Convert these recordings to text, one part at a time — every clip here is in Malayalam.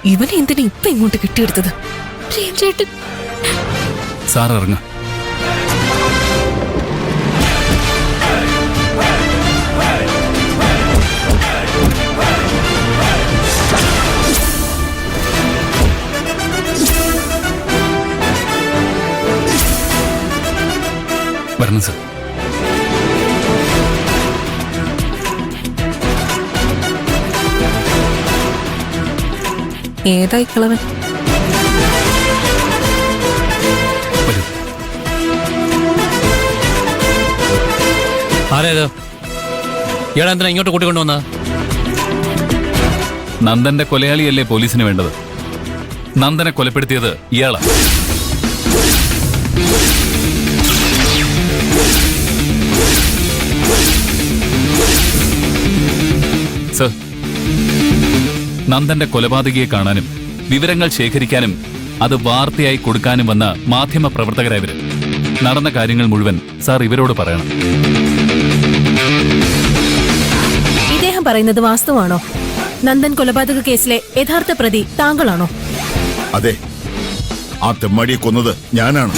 ഇവനെ എന്തിനാ ഇപ്പൊ ഇങ്ങോട്ട് കെട്ടിയെടുത്തത്? പ്രേംചേട്ടൻ സാർ ഇറങ്ങ. വരണം സർ. ഏതായി കളവൻ? വരൂ. ആരേത്? ഇയാളെന്തിനാ ഇങ്ങോട്ട് കൂട്ടിക്കൊണ്ടുവന്ന? നന്ദന്റെ കൊലയാളിയല്ലേ പോലീസിന് വേണ്ടത്? നന്ദനെ കൊലപ്പെടുത്തിയത് ഇയാളാ. സർ, നന്ദന്റെ കൊലപാതകിയെ കാണാനും വിവരങ്ങൾ ശേഖരിക്കാനും അത് വാർത്തയായി കൊടുക്കാനും വന്ന മാധ്യമ പ്രവർത്തകരായവര്. നടന്ന കാര്യങ്ങൾ മുഴുവൻ സാർ ഇവരോട് പറയണം. ഇദ്ദേഹം പറയുന്നത് വാസ്തവാണോ? നന്ദൻ കൊലപാതക കേസിലെ യഥാർത്ഥ പ്രതി താങ്കളാണോ? അതെ, ആ തെമ്മാടിയെ കൊന്നത് ഞാനാണ്.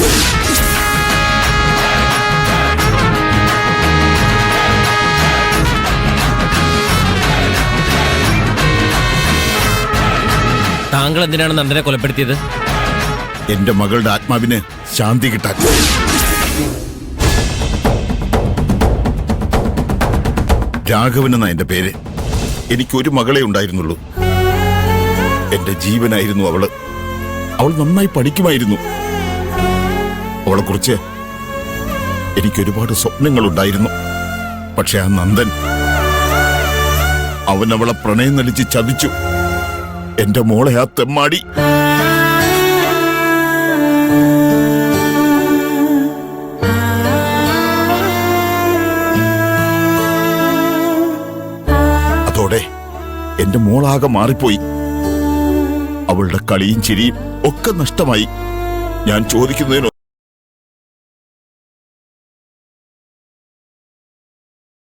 താങ്കൾ എന്തിനാണ് നന്ദനെ കൊലപ്പെടുത്തിയത്? എന്റെ മകളുടെ ആത്മാവിന് ശാന്തി കിട്ടാൻ. രാഘവനെന്ന എന്റെ പേര്. എനിക്കൊരു മകളെ ഉണ്ടായിരുന്നുള്ളൂ. എന്റെ ജീവനായിരുന്നു അവള്. അവൾ നന്നായി പഠിക്കുമായിരുന്നു. അവളെക്കുറിച്ച് എനിക്കൊരുപാട് സ്വപ്നങ്ങളുണ്ടായിരുന്നു. പക്ഷെ ആ നന്ദൻ, അവൻ അവളെ പ്രണയം നടിച്ച് ചതിച്ചു. എന്റെ മോളെ ആ തെമ്മാടി. അതോടെ എന്റെ മോളാകെ മാറിപ്പോയി. അവളുടെ കളിയും ചിരിയും ഒക്കെ നഷ്ടമായി. ഞാൻ ചോദിക്കുന്നതിനോ